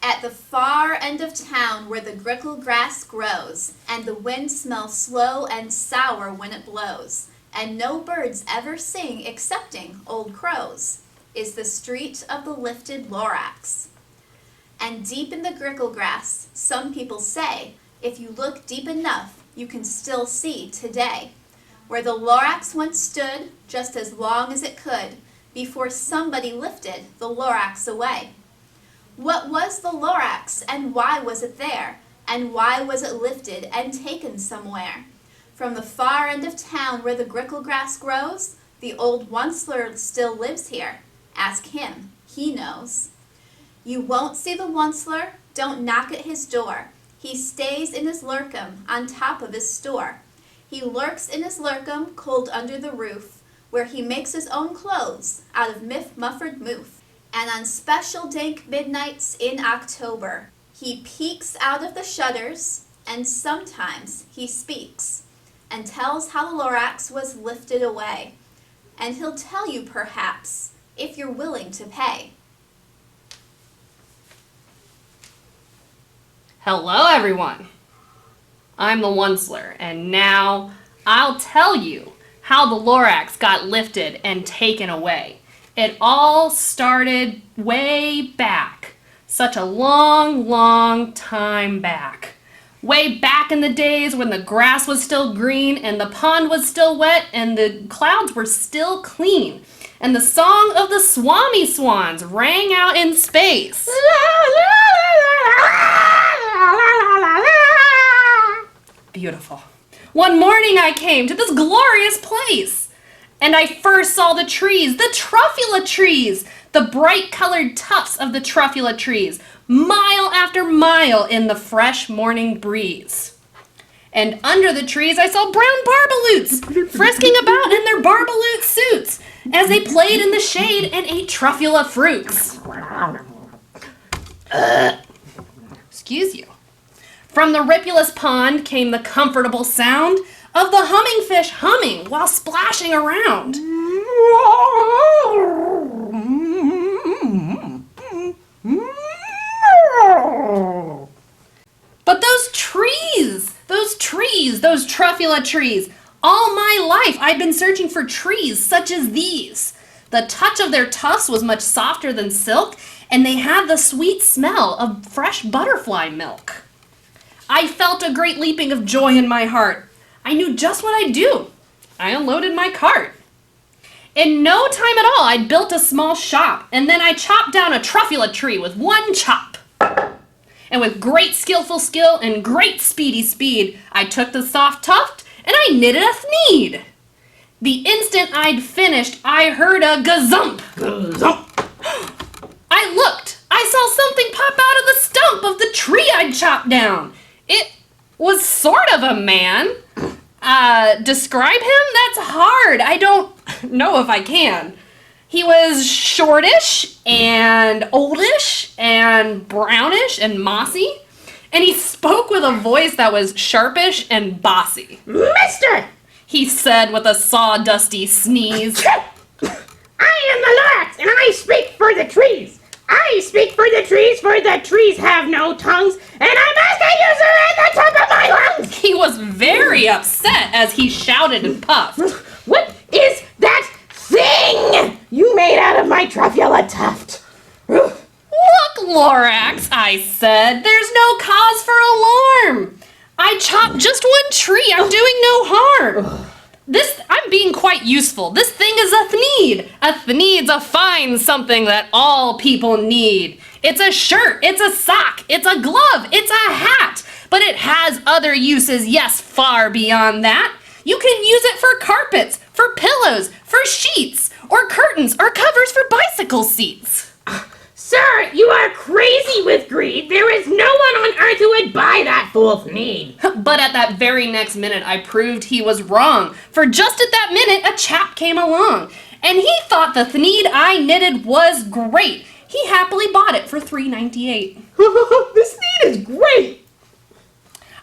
At the far end of town where the grickle grass grows, and the wind smells slow and sour when it blows, and no birds ever sing excepting old crows, is the street of the Lifted Lorax. And deep in the grickle grass, some people say, if you look deep enough, you can still see today, where the Lorax once stood just as long as it could, before somebody lifted the Lorax away. What was the Lorax, and why was it there? And why was it lifted and taken somewhere? From the far end of town where the grickle grass grows, the old Once Lorax still lives here. Ask him, he knows. You won't see the Once Lorax, don't knock at his door. He stays in his lurkum on top of his store. He lurks in his lurkum cold under the roof, where he makes his own clothes out of mufford moof. And on special dank midnights in October, he peeks out of the shutters, and sometimes he speaks, and tells how the Lorax was lifted away. And he'll tell you perhaps, if you're willing to pay. Hello everyone, I'm the Once Lorax, and now I'll tell you how the Lorax got lifted and taken away. It all started way back, such a long, long time back. Way back in the days when the grass was still green and the pond was still wet and the clouds were still clean. And the song of the Swami Swans rang out in space. Beautiful. One morning I came to this glorious place. And I first saw the trees, the Truffula Trees, the bright-colored tufts of the Truffula Trees, mile after mile in the fresh morning breeze. And under the trees I saw brown barbaloots frisking about in their barbaloot suits as they played in the shade and ate truffula fruits. Excuse you. From the ripulous pond came the comfortable sound of the humming fish humming while splashing around. But those Truffula trees, all my life I'd been searching for trees such as these. The touch of their tufts was much softer than silk, and they had the sweet smell of fresh butterfly milk. I felt a great leaping of joy in my heart. I knew just what I'd do. I unloaded my cart. In no time at all, I'd built a small shop, and then I chopped down a Truffula tree with one chop. And with great skillful skill and great speedy speed, I took the soft tuft and I knitted a thneed. The instant I'd finished, I heard a gazump. I looked. I saw something pop out of the stump of the tree I'd chopped down. It was sort of a man. Describe him? That's hard. I don't know if I can. He was shortish and oldish and brownish and mossy, and he spoke with a voice that was sharpish and bossy. Mister! He said with a sawdusty sneeze. I am the Lorax, and I speak for the trees. I speak for the trees have no tongues, and I must use her at the top of my lungs. He was very upset as he shouted and puffed. What is that thing you made out of my Truffula tuft? Look, Lorax, I said, there's no cause for alarm. I chopped just one tree. I'm doing no harm. I'm being quite useful. This thing is a thneed. A thneed's a fine something that all people need. It's a shirt, it's a sock, it's a glove, it's a hat. But it has other uses, yes, far beyond that. You can use it for carpets, for pillows, for sheets, or curtains, or covers for bicycle seats. Sir, you are crazy with greed. There is no one on earth who would buy that fool's need. But at that very next minute, I proved he was wrong. For just at that minute, a chap came along, and he thought the thneed I knitted was great. He happily bought it for $3.98. This thneed is great.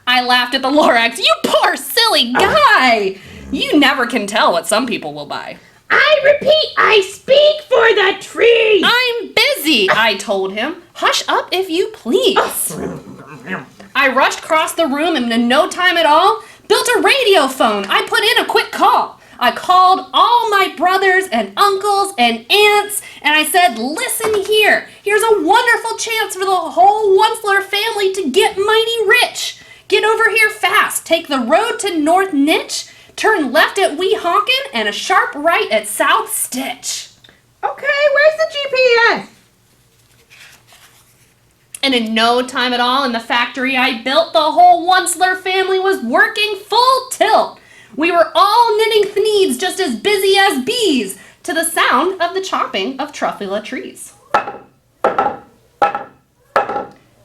I laughed at the Lorax. You poor silly guy! You never can tell what some people will buy. I repeat, I speak for the trees. I'm busy, I told him. Hush up if you please. I rushed across the room and in no time at all, built a radio phone. I put in a quick call. I called all my brothers and uncles and aunts, and I said, listen here. Here's a wonderful chance for the whole Once Lorax family to get mighty rich. Get over here fast. Take the road to North Niche, turn left at Weehawken, and a sharp right at South Stitch. Okay, where's the GPS? And in no time at all in the factory I built, the whole Once Lorax family was working full tilt. We were all knitting thneeds just as busy as bees to the sound of the chopping of Truffula Trees.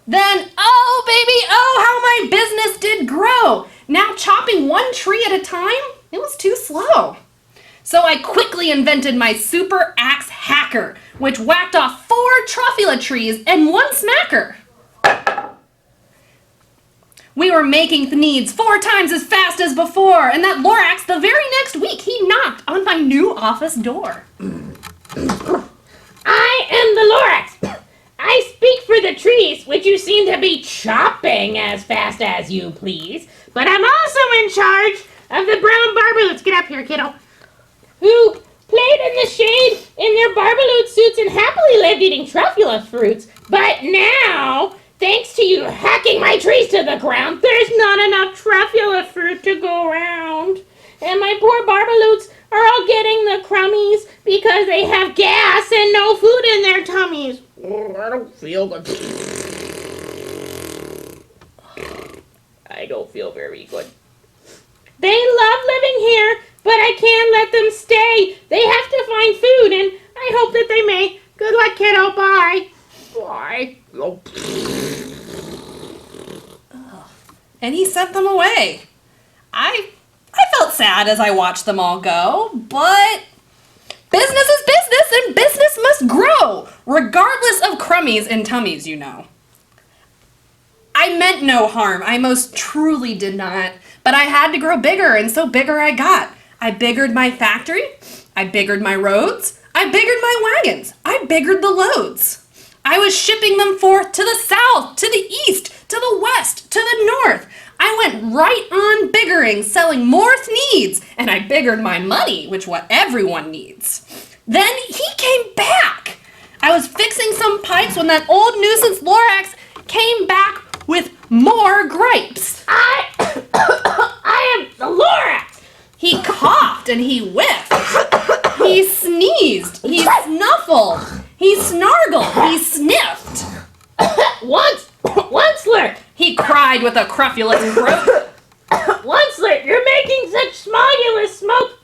Then, oh baby, oh how my business did grow. Now chopping one tree at a time, it was too slow. So I quickly invented my super axe hacker, which whacked off 4 Truffula trees and 1 smacker. We were making thneeds 4 times as fast as before, and that Lorax, the very next week, he knocked on my new office door. I am the Lorax. I speak for the trees, which you seem to be chopping as fast as you please. But I'm also in charge of the brown barbaloots. Get up here, kiddo. Who played in the shade in their barbaloot suits and happily lived eating truffula fruits. But now, thanks to you hacking my trees to the ground, there's not enough truffula fruit to go around. And my poor barbaloots are all getting the crummies because they have gas and no food in their tummies. Oh, I don't feel good. I don't feel very good. They love living here, but I can't let them stay. They have to find food, and I hope that they may. Good luck, kiddo. Bye. Bye. And he sent them away. I felt sad as I watched them all go, but business is business and business must grow, regardless of crummies and tummies, you know. I meant no harm, I most truly did not, but I had to grow bigger, and so bigger I got. I biggered my factory, I biggered my roads, I biggered my wagons, I biggered the loads. I was shipping them forth to the south, to the east, to the west, to the north. I went right on biggering, selling more thneeds, and I biggered my money, which what everyone needs. Then he came back. I was fixing some pipes when that old nuisance Lorax came back with more gripes. I am the Lorax. He coughed and he whiffed. He sneezed. He snuffled. He snargled. He sniffed. Once Lorax. He cried with a crufulous croak. Once Lorax, you're making such smogulous smoke.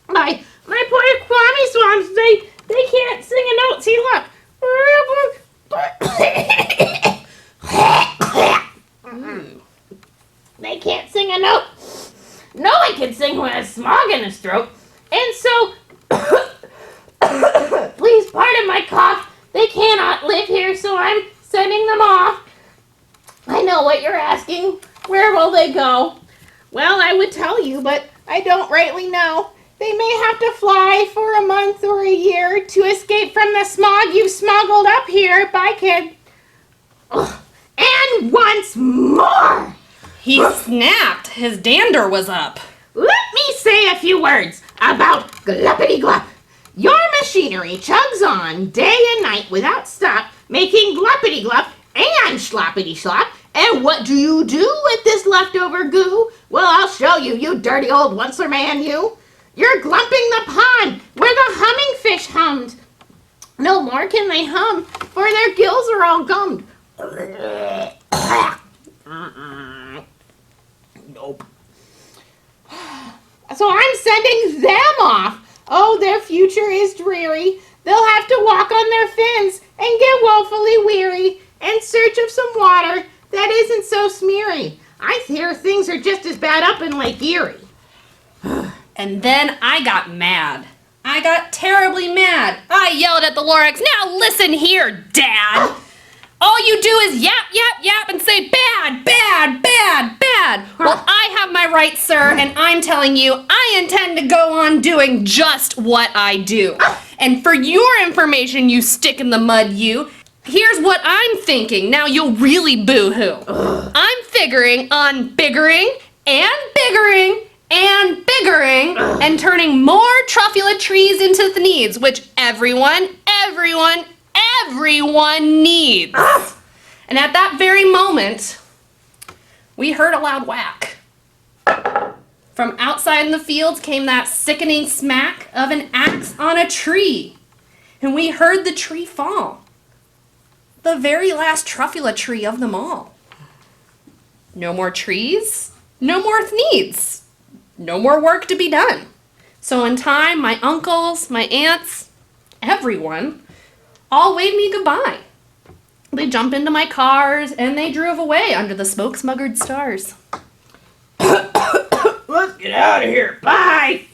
My poor Kwame swans, they can't sing a note. See, look. They can't sing a note. No one can sing with a smog in his throat. And so, please pardon my cough. They cannot live here, so I'm sending them off. I know what you're asking. Where will they go? Well, I would tell you, but I don't rightly know. They may have to fly for a month or a year to escape from the smog you've smuggled up here. Bye, kid. Ugh. And once more! He snapped. His dander was up. Let me say a few words about Gluppity-Glup. Your machinery chugs on day and night without stop, making Gluppity-Glup and Sloppity-Slop. And what do you do with this leftover goo? Well, I'll show you, you dirty old Once-Lorax man, you. You're glumping the pond where the humming fish hummed. No more can they hum, for their gills are all gummed. Nope. So I'm sending them off. Oh, their future is dreary. They'll have to walk on their fins and get woefully weary in search of some water that isn't so smeary. I hear things are just as bad up in Lake Erie. And then I got mad. I got terribly mad. I yelled at the Lorax, now listen here, Dad. All you do is yap, yap, yap and say bad, bad, bad, bad. Well, I have my rights, sir, and I'm telling you, I intend to go on doing just what I do. And for your information, you stick in the mud, you, here's what I'm thinking. Now you'll really boo-hoo. I'm figuring on biggering and biggering and biggering and turning more Truffula trees into the needs, which everyone needs. And at that very moment, we heard a loud whack. From outside in the fields came that sickening smack of an axe on a tree. And we heard the tree fall. The very last Truffula tree of them all. No more trees, no more needs, no more work to be done. So in time, my uncles, my aunts, everyone, all waved me goodbye. They jumped into my cars and they drove away under the smoke-smuggered stars. Let's get out of here. Bye.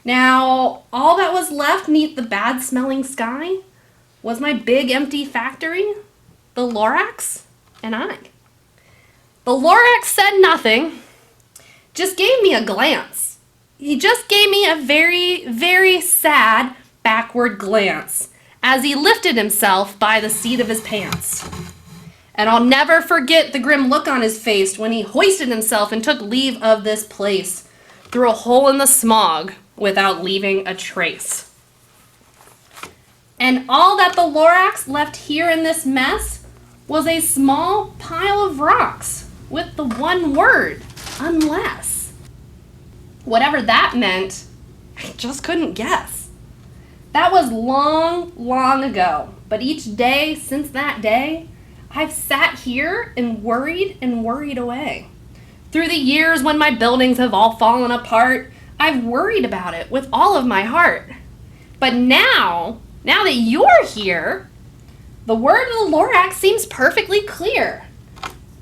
Now, all that was left neath the bad-smelling sky was my big empty factory, the Lorax, and I. The Lorax said nothing, just gave me a glance. He just gave me a very, very sad backward glance as he lifted himself by the seat of his pants. And I'll never forget the grim look on his face when he hoisted himself and took leave of this place through a hole in the smog without leaving a trace. And all that the Lorax left here in this mess was a small pile of rocks with the one word, unless. Whatever that meant, I just couldn't guess. That was long, long ago, but each day since that day, I've sat here and worried away. Through the years when my buildings have all fallen apart, I've worried about it with all of my heart. But now that you're here, the word of the Lorax seems perfectly clear.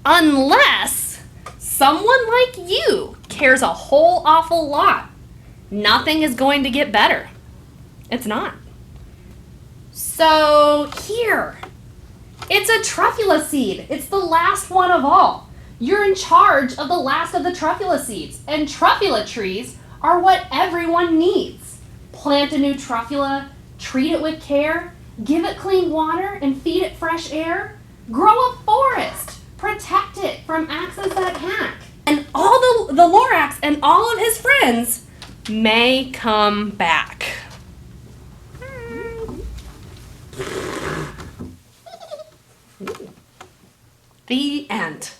Unless someone like you cares a whole awful lot, nothing is going to get better. It's not. So here, it's a Truffula seed. It's the last one of all. You're in charge of the last of the Truffula seeds, and Truffula trees are what everyone needs. Plant a new Truffula, treat it with care, give it clean water and feed it fresh air, grow a forest, protect it from axes that hack. And all the Lorax and all of his friends may come back. The end.